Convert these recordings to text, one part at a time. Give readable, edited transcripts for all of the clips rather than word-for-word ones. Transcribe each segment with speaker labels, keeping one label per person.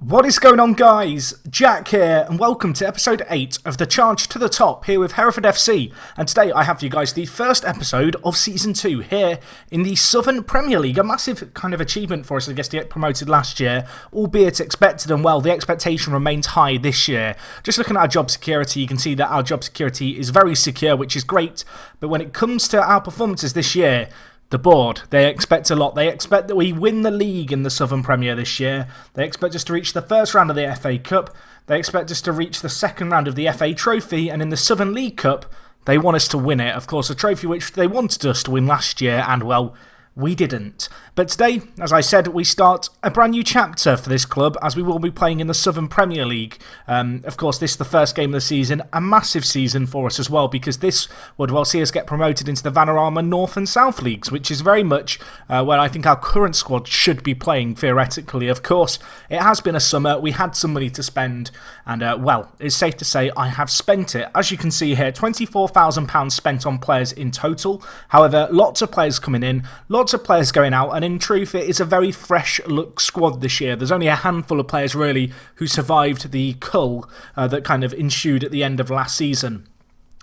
Speaker 1: What is going on, guys? Jack here, and welcome to episode 8 of the Charge to the Top here with Hereford FC. And today I have for you guys the first episode of Season 2 here in the Southern Premier League. A massive kind of achievement for us, I guess, to get promoted last year, albeit expected, and well, the expectation remains high this year. Just looking at our job security, you can see that our job security is very secure, which is great. But when it comes to our performances this year, the board, they expect a lot. They expect that we win the league in the Southern Premier this year. They expect us to reach the first round of the FA Cup. They expect us to reach the second round of the FA Trophy. And in the Southern League Cup, they want us to win it. Of course, a trophy which they wanted us to win last year, and well, we didn't. But today, as I said, we start a brand new chapter for this club as we will be playing in the Southern Premier League. Of course, this is the first game of the season, a massive season for us as well, because this would well see us get promoted into the Vanarama North and South Leagues, which is very much where I think our current squad should be playing theoretically. Of course, it has been a summer, we had some money to spend, and well, it's safe to say I have spent it. As you can see here, £24,000 spent on players in total. However, lots of players coming in, lots of players going out, and in truth it is a very fresh look squad this year. There's only a handful of players really who survived the cull that kind of ensued at the end of last season.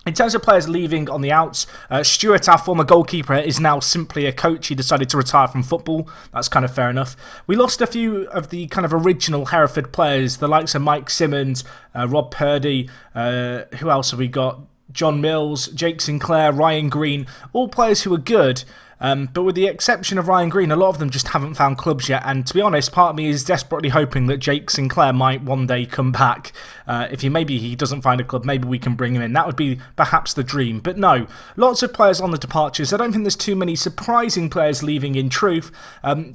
Speaker 1: In terms of players leaving on the outs, Stuart, our former goalkeeper, is now simply a coach. He decided to retire from football. That's kind of fair enough. We lost a few of the kind of original Hereford players, the likes of Mike Simmons, Rob Purdy, who else have we got? John Mills, Jake Sinclair, Ryan Green, all players who are good. But with the exception of Ryan Green, a lot of them just haven't found clubs yet. And to be honest, part of me is desperately hoping that Jake Sinclair might one day come back. If maybe he doesn't find a club, maybe we can bring him in. That would be perhaps the dream. But no, lots of players on the departures. I don't think there's too many surprising players leaving in truth.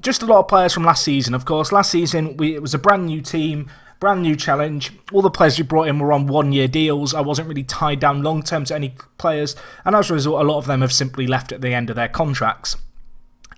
Speaker 1: Just a lot of players from last season, of course. Last season, it was a brand new team. Brand new challenge. All the players we brought in were on one-year deals. I wasn't really tied down long-term to any players, and as a result, a lot of them have simply left at the end of their contracts.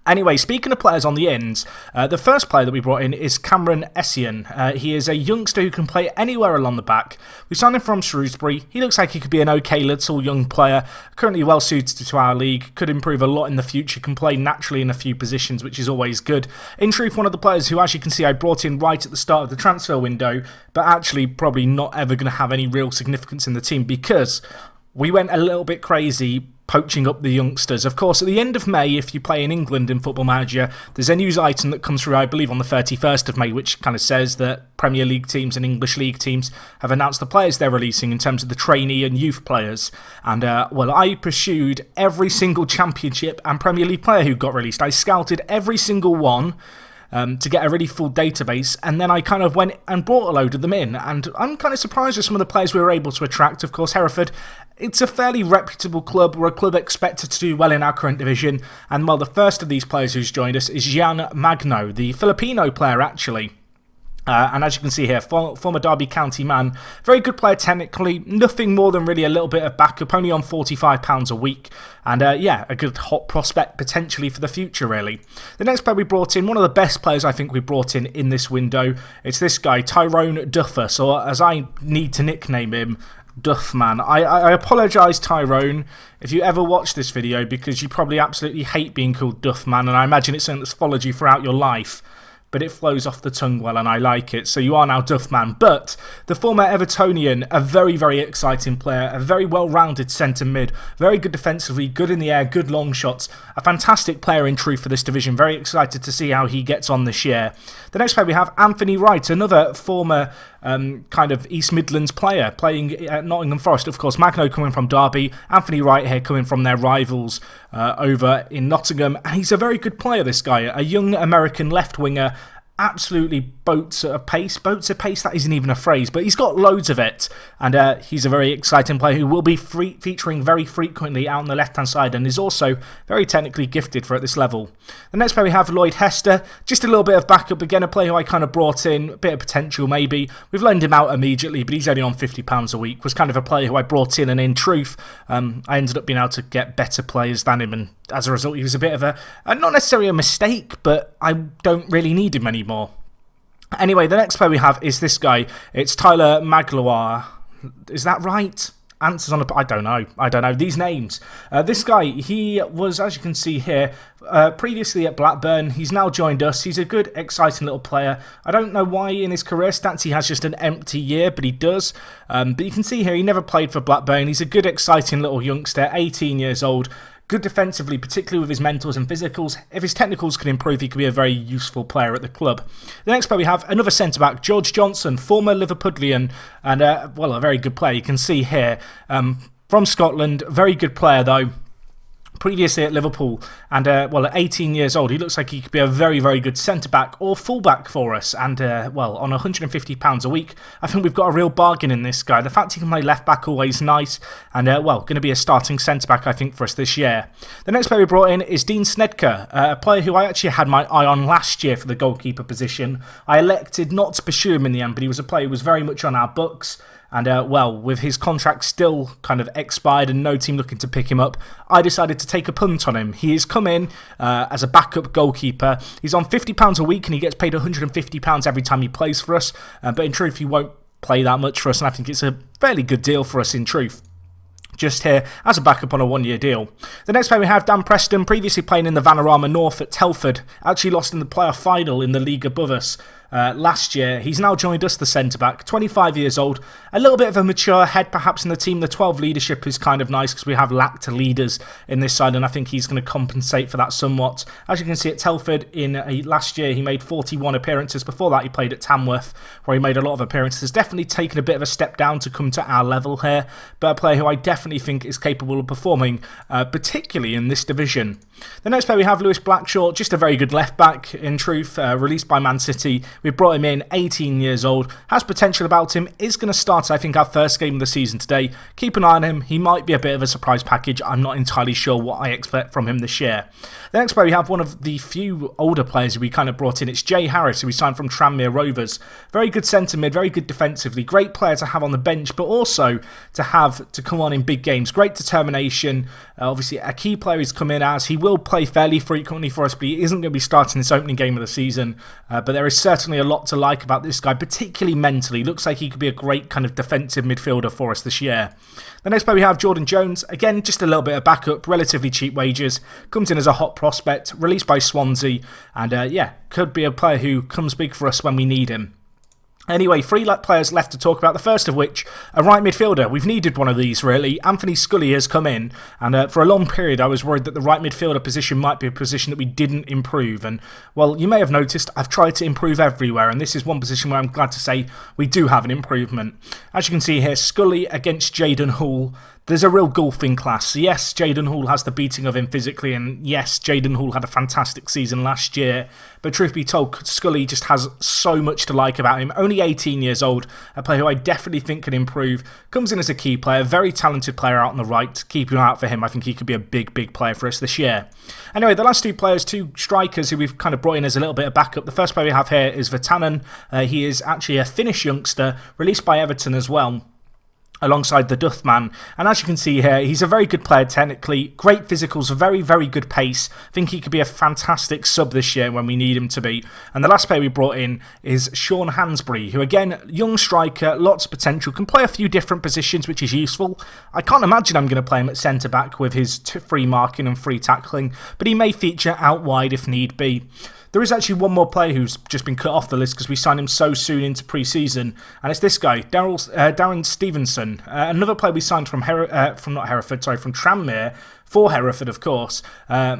Speaker 1: Anyway, speaking of players on the ends, the first player that we brought in is Cameron Essien. He is a youngster who can play anywhere along the back. We signed him from Shrewsbury. He looks like he could be an okay little young player, currently well suited to our league, could improve a lot in the future, can play naturally in a few positions, which is always good. In truth, one of the players who, as you can see, I brought in right at the start of the transfer window, but actually probably not ever going to have any real significance in the team because we went a little bit crazy poaching up the youngsters. Of course, at the end of May, if you play in England in Football Manager, there's a news item that comes through, I believe, on the 31st of May, which kind of says that Premier League teams and English League teams have announced the players they're releasing in terms of the trainee and youth players. And, well, I pursued every single Championship and Premier League player who got released. I scouted every single one to get a really full database, and then I kind of went and brought a load of them in, and I'm kind of surprised with some of the players we were able to attract. Of course, Hereford, it's a fairly reputable club. We're a club expected to do well in our current division, and well, the first of these players who's joined us is Gian Magno, the Filipino player actually. And as you can see here, former Derby County man, very good player technically, nothing more than really a little bit of backup, only on £45 a week, and yeah, a good hot prospect potentially for the future really. The next player we brought in, one of the best players I think we brought in this window, it's this guy, Tyrone Duffus, or as I need to nickname him, Duffman. I apologise, Tyrone, if you ever watch this video, because you probably absolutely hate being called Duffman, and I imagine it's something that's followed you throughout your life. But it flows off the tongue well and I like it, so you are now Duffman. But the former Evertonian, a very, very exciting player, a very well-rounded centre mid, very good defensively, good in the air, good long shots, a fantastic player in truth for this division, very excited to see how he gets on this year. The next player we have, Anthony Wright, another former kind of East Midlands player, playing at Nottingham Forest. Of course, Magno coming from Derby, Anthony Wright here coming from their rivals over in Nottingham, and he's a very good player, this guy, a young American left-winger, absolutely boats at a pace. Boats at pace, that isn't even a phrase, but he's got loads of it. And he's a very exciting player who will be featuring very frequently out on the left-hand side and is also very technically gifted for at this level. The next player we have, Lloyd Hester. Just a little bit of backup. Again, a player who I kind of brought in, a bit of potential maybe. We've loaned him out immediately, but he's only on £50 a week. Was kind of a player who I brought in, and in truth, I ended up being able to get better players than him, and as a result, he was a bit of a not necessarily a mistake, but I don't really need him anymore. Anyway, the next player we have is this guy. It's Tyler Magloire. Is that right? answers on a... I don't know. These names. This guy, he was, as you can see here, previously at Blackburn. He's now joined us. He's a good, exciting little player. I don't know why in his career stats he has just an empty year, but he does. But you can see here, he never played for Blackburn. He's a good, exciting little youngster, 18 years old. Good defensively, particularly with his mentals and physicals. If his technicals can improve, he could be a very useful player at the club. The next player we have, another centre-back, George Johnson, former Liverpudlian, and, well, a very good player. You can see here, from Scotland, very good player, though. Previously at Liverpool, and well, at 18 years old, he looks like he could be a very, very good centre-back or full-back for us, and well, on £150 a week, I think we've got a real bargain in this guy. The fact he can play left-back, always nice, and well, going to be a starting centre-back, I think, for us this year. The next player we brought in is Dean Snedker, a player who I actually had my eye on last year for the goalkeeper position. I elected not to pursue him in the end, but he was a player who was very much on our books. And, well, with his contract still kind of expired and no team looking to pick him up, I decided to take a punt on him. He has come in as a backup goalkeeper. He's on £50 a week and he gets paid £150 every time he plays for us. But in truth, he won't play that much for us, and I think it's a fairly good deal for us in truth. Just here as a backup on a one-year deal. The next player we have, Dan Preston, previously playing in the Vanarama North at Telford. Actually lost in the playoff final in the league above us last year. He's now joined us, the centre-back, 25 years old. A little bit of a mature head perhaps in the team. The 12 leadership is kind of nice because we have lacked leaders in this side, and I think he's going to compensate for that somewhat. As you can see at Telford, in last year he made 41 appearances. Before that he played at Tamworth, where he made a lot of appearances. Definitely taken a bit of a step down to come to our level here, but a player who I definitely think is capable of performing, particularly in this division. The next player we have, Lewis Blackshaw, just a very good left-back in truth, released by Man City. We brought him in, 18 years old, has potential about him, is going to start, I think, our first game of the season today. Keep an eye on him. He might be a bit of a surprise package. I'm not entirely sure what I expect from him this year. The next player we have, one of the few older players we kind of brought in. It's Jay Harris, who we signed from Tranmere Rovers. Very good centre mid, very good defensively. Great player to have on the bench, but also to have to come on in big games. Great determination. Obviously, a key player he's come in as. He will play fairly frequently for us, but he isn't going to be starting this opening game of the season. But there is certainly a lot to like about this guy, particularly mentally. Looks like he could be a great kind of defensive midfielder for us this year. The next player we have, Jordan Jones. Again, just a little bit of backup, relatively cheap wages. Comes in as a hot prospect, released by Swansea. And yeah, could be a player who comes big for us when we need him. Anyway, three players left to talk about, the first of which, a right midfielder. We've needed one of these, really. Anthony Scully has come in, and for a long period I was worried that the right midfielder position might be a position that we didn't improve. And, well, you may have noticed I've tried to improve everywhere, and this is one position where I'm glad to say we do have an improvement. As you can see here, Scully against Jayden Hall. There's a real golfing class. Yes, Jayden Hall has the beating of him physically, and yes, Jayden Hall had a fantastic season last year. But truth be told, Scully just has so much to like about him. Only 18 years old, a player who I definitely think can improve. Comes in as a key player, very talented player out on the right. Keep an eye out for him. I think he could be a big, big player for us this year. Anyway, the last two players, two strikers who we've kind of brought in as a little bit of backup. The first player we have here is Vatanen. He is actually a Finnish youngster, released by Everton as well, alongside the Duthman. And as you can see here, he's a very good player technically, great physicals, very, very good pace. I think he could be a fantastic sub this year when we need him to be. And the last player we brought in is Sean Hansbury, who again, young striker, lots of potential, can play a few different positions, which is useful. I can't imagine I'm going to play him at centre-back with his free marking and free tackling, but he may feature out wide if need be. There is actually one more player who's just been cut off the list because we signed him so soon into pre-season, and it's this guy, Darren Stevenson, another player we signed from Tranmere, for Hereford, of course.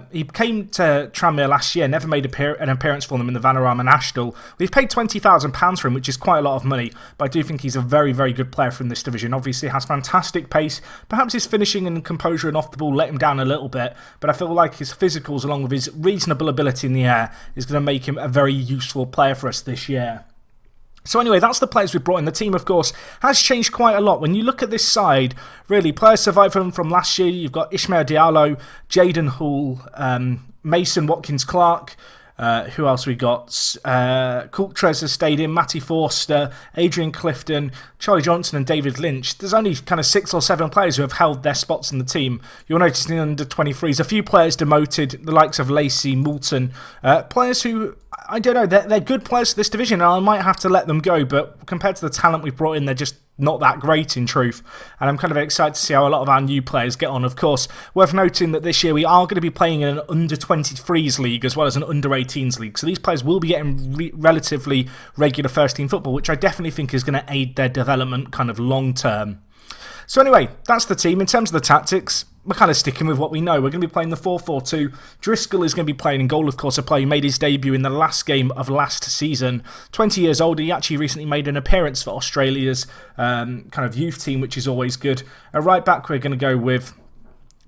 Speaker 1: He came to Tranmere last year, never made an appearance for them in the Vanarama National. We've paid £20,000 for him, which is quite a lot of money, but I do think he's a very, very good player from this division. Obviously, has fantastic pace. Perhaps his finishing and composure and off the ball let him down a little bit, but I feel like his physicals, along with his reasonable ability in the air, is going to make him a very useful player for us this year. So anyway, that's the players we've brought in. The team, of course, has changed quite a lot. When you look at this side, really, players survived from last year. You've got Ishmael Diallo, Jayden Hall, Mason Watkins-Clark. Who else we got? Coultres has stayed in, Matty Forster, Adrian Clifton, Charlie Johnson and David Lynch. There's only kind of 6 or 7 players who have held their spots in the team. You'll notice in the under-23s, a few players demoted, the likes of Lacey, Moulton. Players who, I don't know, they're good players for this division, and I might have to let them go, but compared to the talent we've brought in, they're just not that great in truth. And I'm kind of excited to see how a lot of our new players get on. Of course, worth noting that this year we are going to be playing in an under-23s league as well as an under-18s league. So these players will be getting relatively regular first-team football, which I definitely think is going to aid their development kind of long-term. So anyway, that's the team. In terms of the tactics, we're kind of sticking with what we know. We're going to be playing the 4-4-2. Driscoll is going to be playing in goal, of course, a player who made his debut in the last game of last season. 20 years old, he actually recently made an appearance for Australia's kind of youth team, which is always good. Right back, we're going to go with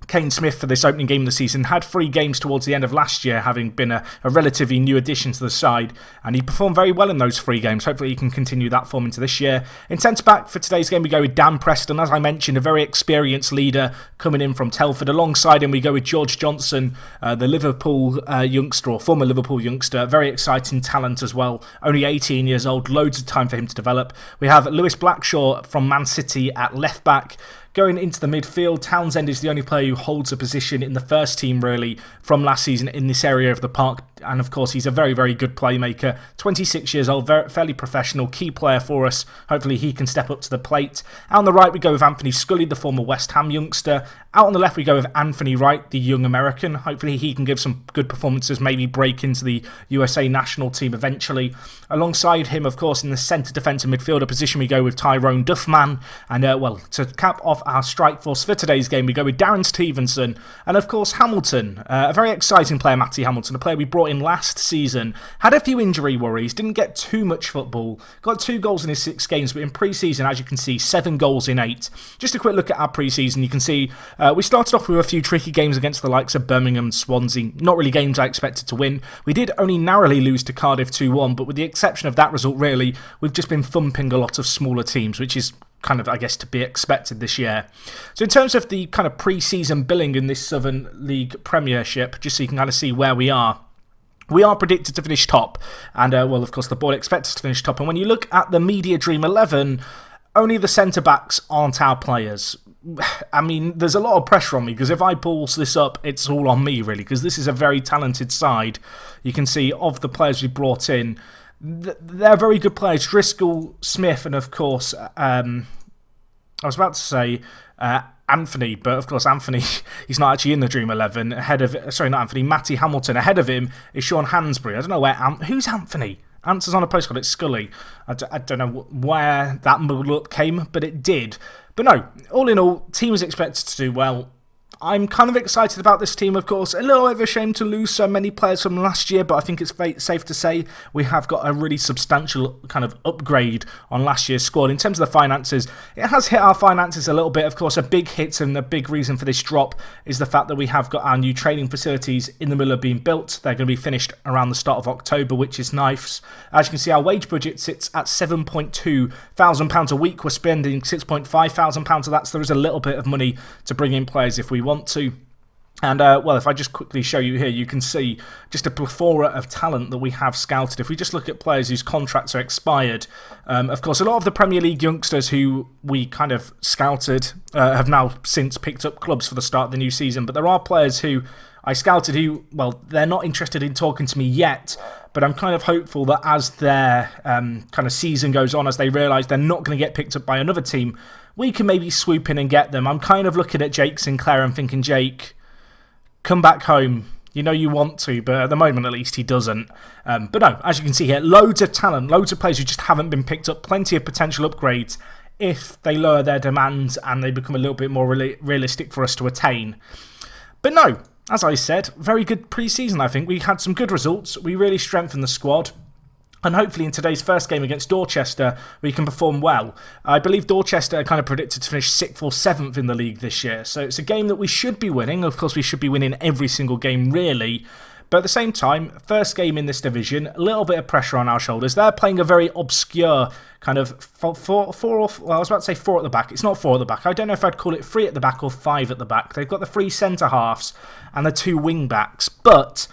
Speaker 1: Kane Smith for this opening game of the season. Had 3 games towards the end of last year, having been a relatively new addition to the side, and he performed very well in those 3 games. Hopefully he can continue that form into this year. In centre-back for today's game, we go with Dan Preston. As I mentioned, a very experienced leader coming in from Telford. Alongside him, we go with George Johnson, the Liverpool youngster, or former Liverpool youngster. Very exciting talent as well. Only 18 years old, loads of time for him to develop. We have Lewis Blackshaw from Man City at left-back. Going into the midfield, Townsend is the only player who holds a position in the first team, really, from last season in this area of the park. And of course, he's a very, very good playmaker. 26 years old, fairly professional, key player for us. Hopefully he can step up to the plate. Out on the right, we go with Anthony Scully, the former West Ham youngster. Out on the left, we go with Anthony Wright, the young American. Hopefully he can give some good performances, maybe break into the USA national team eventually. Alongside him, of course, in the centre defensive midfielder position, we go with Tyrone Duffman. And, well, to cap off our strike force for today's game, we go with Darren Stevenson. And, of course, Hamilton, a very exciting player, Matty Hamilton, a player we brought in last season. Had a few injury worries, didn't get too much football. Got 2 goals in his 6 games, but in pre-season, as you can see, 7 goals in 8. Just a quick look at our pre-season, you can see we started off with a few tricky games against the likes of Birmingham and Swansea. Not really games I expected to win. We did only narrowly lose to Cardiff 2-1, but with the exception of that result, really, we've just been thumping a lot of smaller teams, which is kind of, I guess, to be expected this year. So in terms of the kind of pre-season billing in this Southern League Premiership, just so you can kind of see where we are predicted to finish top. And, well, of course, the board expects us to finish top. And when you look at the Media Dream 11, only the centre-backs aren't our players. I mean, there's a lot of pressure on me, because if I pulse this up, it's all on me, really, because this is a very talented side. You can see, of the players we brought in, they're very good players. Driscoll, Smith, and, of course, I was about to say Anthony, but of course Anthony, he's not actually in the Dream 11. Matty Hamilton. Ahead of him is Sean Hansbury. I don't know who's Anthony? Answers on a postcard, it's Scully. I don't know where that muddle up came, but it did. But no, all in all, team is expected to do well. I'm kind of excited about this team, of course. A little bit of a shame to lose so many players from last year, but I think it's safe to say we have got a really substantial kind of upgrade on last year's squad. In terms of the finances, it has hit our finances a little bit. Of course, a big hit and a big reason for this drop is the fact that we have got our new training facilities in the middle of being built. They're going to be finished around the start of October, which is nice. As you can see, our wage budget sits at £7,200 a week. We're spending £6,500 of that, so there is a little bit of money to bring in players if we want to. And, well, if I just quickly show you here, you can see just a plethora of talent that we have scouted. If we just look at players whose contracts are expired, of course, a lot of the Premier League youngsters who we kind of scouted have now since picked up clubs for the start of the new season. But there are players who I scouted who, well, they're not interested in talking to me yet, but I'm kind of hopeful that as their kind of season goes on, as they realise they're not going to get picked up by another team, we can maybe swoop in and get them. I'm kind of looking at Jake Sinclair and thinking, Jake, come back home. You know you want to, but at the moment at least he doesn't. But no, as you can see here, loads of talent, loads of players who just haven't been picked up, plenty of potential upgrades if they lower their demands and they become a little bit more realistic for us to attain. But no, as I said, very good pre-season, I think. We had some good results. We really strengthened the squad. And hopefully in today's first game against Dorchester, we can perform well. I believe Dorchester are kind of predicted to finish 6th or 7th in the league this year. So it's a game that we should be winning. Of course, we should be winning every single game, really. But at the same time, first game in this division, a little bit of pressure on our shoulders. They're playing a very obscure kind of four I was about to say 4 at the back. It's not 4 at the back. I don't know if I'd call it 3 at the back or 5 at the back. They've got the 3 centre-halves and the 2 wing-backs. But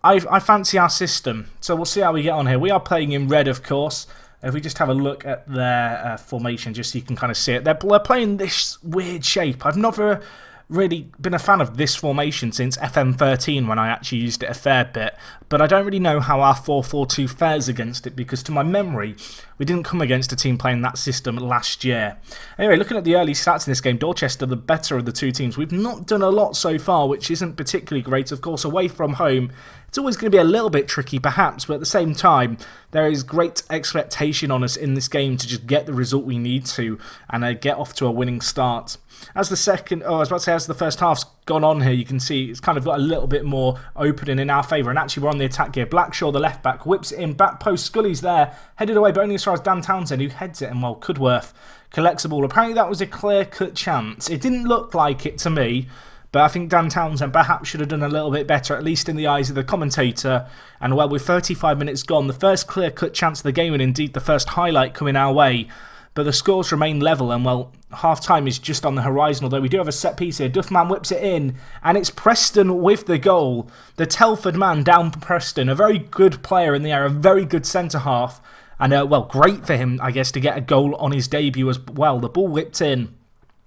Speaker 1: I fancy our system, so we'll see how we get on here. We are playing in red, of course. If we just have a look at their formation, just so you can kind of see it. They're playing this weird shape. I've never really been a fan of this formation since FM13 when I actually used it a fair bit, but I don't really know how our 4-4-2 fares against it because to my memory we didn't come against a team playing that system last year. Anyway, looking at the early stats in this game, Dorchester the better of the two teams. We've not done a lot so far, which isn't particularly great. Of course, away from home it's always going to be a little bit tricky perhaps, but at the same time there is great expectation on us in this game to just get the result we need to and get off to a winning start. As the first half's gone on here, you can see it's kind of got a little bit more opening in our favour. And actually, we're on the attack here. Blackshaw, the left back, whips it in. Back post, Scully's there. Headed away, but only as far as Dan Townsend, who heads it. And, well, Cudworth collects the ball. Apparently, that was a clear-cut chance. It didn't look like it to me. But I think Dan Townsend perhaps should have done a little bit better, at least in the eyes of the commentator. And, well, with 35 minutes gone, the first clear-cut chance of the game and indeed the first highlight coming our way. But the scores remain level and, well, half-time is just on the horizon, although we do have a set-piece here. Duffman whips it in, and it's Preston with the goal. The Telford man down for Preston, a very good player in the air, a very good centre-half. And, well, great for him, I guess, to get a goal on his debut as well. The ball whipped in.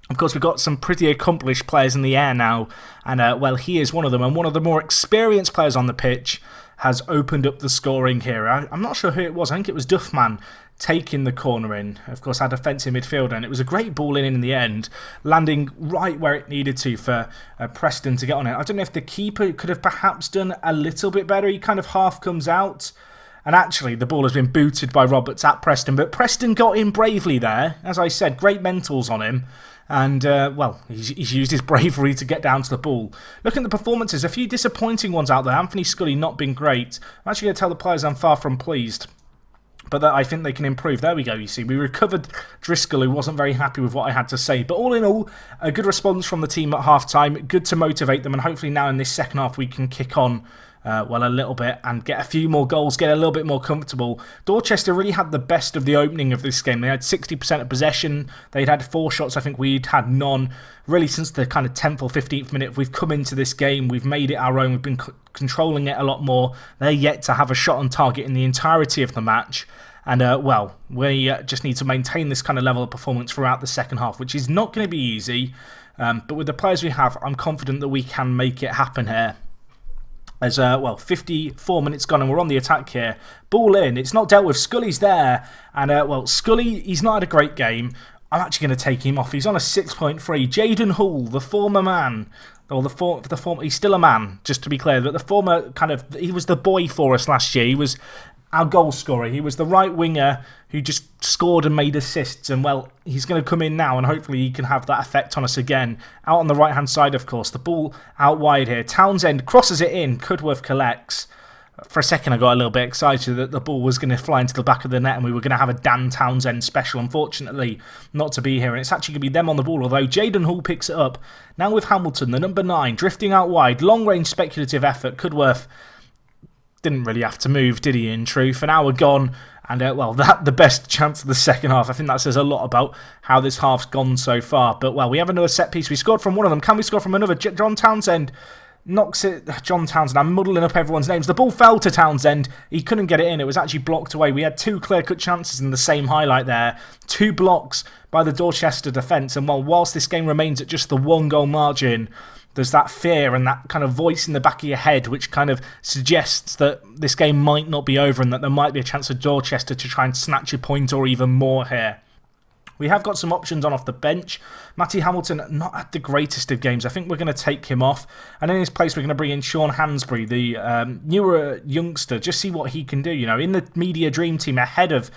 Speaker 1: Of course, we've got some pretty accomplished players in the air now, and, well, he is one of them. And one of the more experienced players on the pitch has opened up the scoring here. I'm not sure who it was. I think it was Duffman taking the corner in. Of course, our defensive midfielder, and it was a great ball in the end, landing right where it needed to for Preston to get on it. I don't know if the keeper could have perhaps done a little bit better. He kind of half comes out, and actually the ball has been booted by Roberts at Preston, but Preston got in bravely there. As I said, great mentals on him. And, well, he's used his bravery to get down to the ball. Looking at the performances, a few disappointing ones out there. Anthony Scully not been great. I'm actually going to tell the players I'm far from pleased, but that I think they can improve. There we go, you see. We recovered Driscoll, who wasn't very happy with what I had to say. But all in all, a good response from the team at half-time. Good to motivate them, and hopefully now in this second half we can kick on well, a little bit and get a few more goals, get a little bit more comfortable. Dorchester really had the best of the opening of this game. They had 60% of possession. They'd had 4 shots. I think we'd had none. Really, since the kind of 10th or 15th minute, we've come into this game. We've made it our own. We've been controlling it a lot more. They're yet to have a shot on target in the entirety of the match. And, well, we just need to maintain this kind of level of performance throughout the second half, which is not going to be easy. But with the players we have, I'm confident that we can make it happen here. As, well, 54 minutes gone and we're on the attack here. Ball in. It's not dealt with. Scully's there. And, well, Scully, he's not had a great game. I'm actually going to take him off. He's on a 6.3. Jaden Hall, the former man. Or the former... He's still a man, just to be clear. But the former kind of... He was the boy for us last year. He was our goal scorer. He was the right winger who just scored and made assists. And, well, he's going to come in now and hopefully he can have that effect on us again. Out on the right-hand side, of course. The ball out wide here. Townsend crosses it in. Cudworth collects. For a second, I got a little bit excited that the ball was going to fly into the back of the net and we were going to have a Dan Townsend special. Unfortunately, not to be here. And it's actually going to be them on the ball, although Jaden Hall picks it up. Now with Hamilton, the number 9, drifting out wide. Long-range speculative effort. Cudworth didn't really have to move, did he, in truth? An hour gone, and, well, that the best chance of the second half. I think that says a lot about how this half's gone so far. But, well, we have another set piece. We scored from one of them. Can we score from another? John Townsend knocks it. John Townsend, I'm muddling up everyone's names. The ball fell to Townsend. He couldn't get it in. It was actually blocked away. We had 2 clear-cut chances in the same highlight there. 2 blocks by the Dorchester defence. And, well, whilst this game remains at just the 1-goal margin, there's that fear and that kind of voice in the back of your head which kind of suggests that this game might not be over and that there might be a chance for Dorchester to try and snatch a point or even more here. We have got some options on off the bench. Matty Hamilton, not at the greatest of games. I think we're going to take him off. And in his place, we're going to bring in Sean Hansbury, the newer youngster. Just see what he can do. You know, in the media dream team ahead of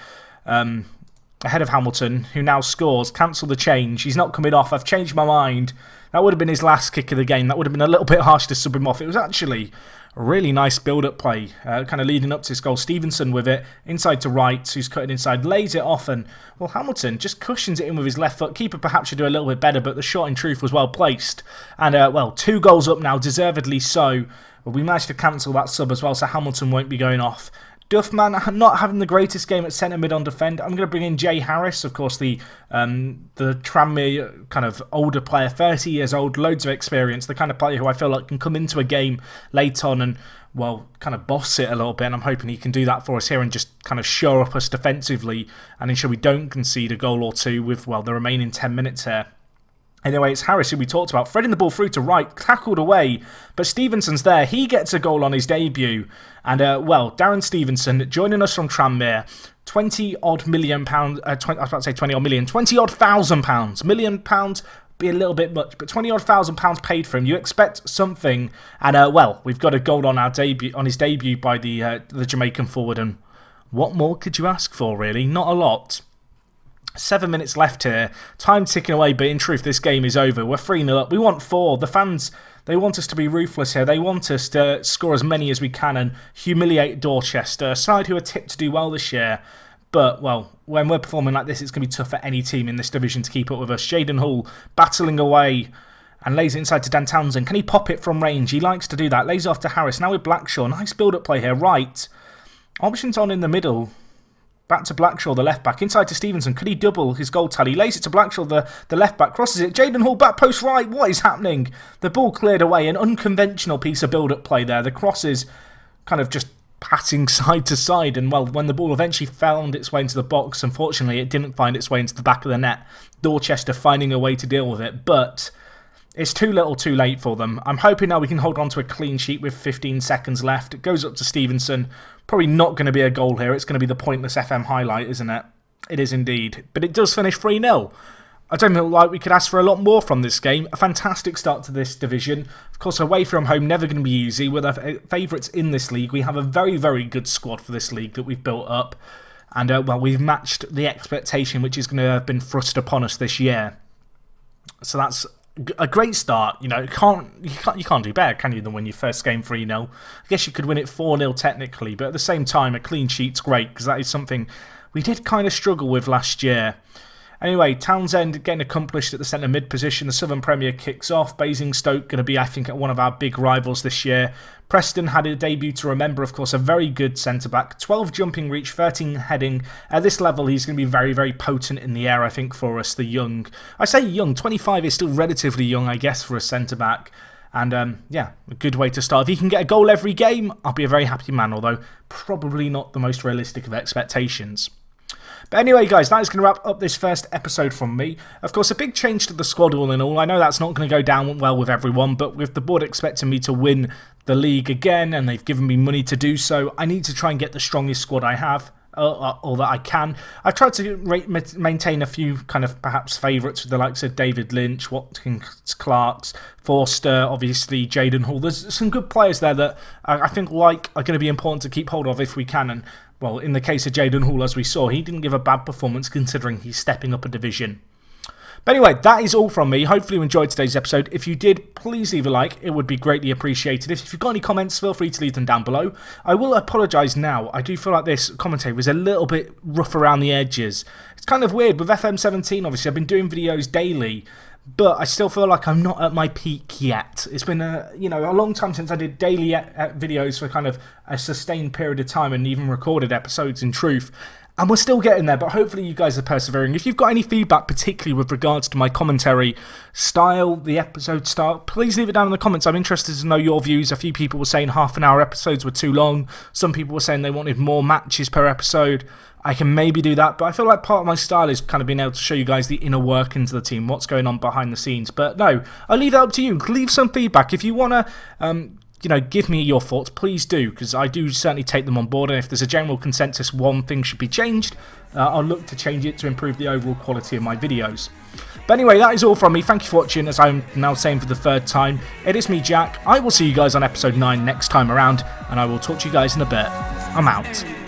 Speaker 1: Hamilton, who now scores. Cancel the change. He's not coming off. I've changed my mind. That would have been his last kick of the game. That would have been a little bit harsh to sub him off. It was actually a really nice build-up play, kind of leading up to this goal. Stevenson with it, inside to Wright, who's cutting inside, lays it off, and, well, Hamilton just cushions it in with his left foot. Keeper perhaps should do a little bit better, but the shot, in truth, was well placed. And, well, 2 goals up now, deservedly so. But we managed to cancel that sub as well, so Hamilton won't be going off. Duffman not having the greatest game at centre mid on defend. I'm going to bring in Jay Harris, of course, the Tranmere kind of older player, 30 years old, loads of experience, the kind of player who I feel like can come into a game late on and, well, kind of boss it a little bit. And I'm hoping he can do that for us here and just kind of shore up us defensively and ensure we don't concede a goal or two with, well, the remaining 10 minutes here. Anyway, it's Harris who we talked about, threading the ball through to right, tackled away, but Stevenson's there. He gets a goal on his debut. And, Darren Stevenson, joining us from Tranmere, £20-odd million, I was about to say 20-odd million, 20-odd thousand pounds. Million pounds, be a little bit much, but 20-odd thousand pounds paid for him. You expect something. And, we've got a goal on his debut by the Jamaican forward. And what more could you ask for, really? Not a lot. 7 minutes left here. Time ticking away, but in truth, this game is over. We're 3-0 up. We want 4. The fans, they want us to be ruthless here. They want us to score as many as we can and humiliate Dorchester, a side who are tipped to do well this year. But, when we're performing like this, it's going to be tough for any team in this division to keep up with us. Jaden Hall battling away and lays it inside to Dan Townsend. Can he pop it from range? He likes to do that. Lays off to Harris. Now with Blackshaw. Nice build-up play here. Right. Options on in the middle. Back to Blackshaw, the left-back. Inside to Stevenson. Could he double his goal tally? Lays it to Blackshaw, the left-back. Crosses it. Jaden Hall, back post right. What is happening? The ball cleared away. An unconventional piece of build-up play there. The cross is kind of just patting side to side. And, when the ball eventually found its way into the box, unfortunately, it didn't find its way into the back of the net. Dorchester finding a way to deal with it. But it's too little too late for them. I'm hoping now we can hold on to a clean sheet with 15 seconds left. It goes up to Stevenson. Probably not going to be a goal here. It's going to be the pointless FM highlight, isn't it? It is indeed. But it does finish 3-0. I don't feel like we could ask for a lot more from this game. A fantastic start to this division. Of course, away from home, never going to be easy. We're the favourites in this league. We have a very, very good squad for this league that we've built up. And, we've matched the expectation which is going to have been thrust upon us this year. So that's a great start. You can't do better, can you, than when you first game 3-0. I guess you could win it 4-0 technically, but at the same time, a clean sheet's great because that is something we did kind of struggle with last year. Anyway, Townsend getting accomplished at the centre mid position. The Southern Premier kicks off. Basingstoke going to be, I think, one of our big rivals this year. Preston had a debut to remember, of course, a very good centre-back. 12 jumping reach, 13 heading. At this level, he's going to be very, very potent in the air, I think, for us, the young. I say young, 25 is still relatively young, I guess, for a centre-back. And, a good way to start. If he can get a goal every game, I'll be a very happy man, although probably not the most realistic of expectations. But anyway, guys, that is going to wrap up this first episode from me. Of course, a big change to the squad all in all. I know that's not going to go down well with everyone, but with the board expecting me to win the league again, and they've given me money to do so, I need to try and get the strongest squad I have, or that I can. I've tried to maintain a few kind of perhaps favourites with the likes of David Lynch, Watkins Clarks, Forster, obviously Jaden Hall. There's some good players there that I think are going to be important to keep hold of if we can. And, in the case of Jaden Hall, as we saw, he didn't give a bad performance considering he's stepping up a division. But anyway, that is all from me. Hopefully you enjoyed today's episode. If you did, please leave a like. It would be greatly appreciated. If you've got any comments, feel free to leave them down below. I will apologise now. I do feel like this commentary was a little bit rough around the edges. It's kind of weird. With FM17, obviously, I've been doing videos daily, but I still feel like I'm not at my peak yet. It's been a long time since I did daily videos for kind of a sustained period of time and even recorded episodes in truth. And we're still getting there, but hopefully you guys are persevering. If you've got any feedback, particularly with regards to my commentary style, the episode style, please leave it down in the comments. I'm interested to know your views. A few people were saying half-an-hour episodes were too long. Some people were saying they wanted more matches per episode. I can maybe do that, but I feel like part of my style is kind of being able to show you guys the inner workings of the team, what's going on behind the scenes. But no, I'll leave that up to you. Leave some feedback. If you want to give me your thoughts, please do, because I do certainly take them on board, and if there's a general consensus one thing should be changed, I'll look to change it to improve the overall quality of my videos. But anyway, that is all from me. Thank you for watching, as I'm now saying for the third time. It is me, Jack. I will see you guys on episode 9 next time around, and I will talk to you guys in a bit. I'm out.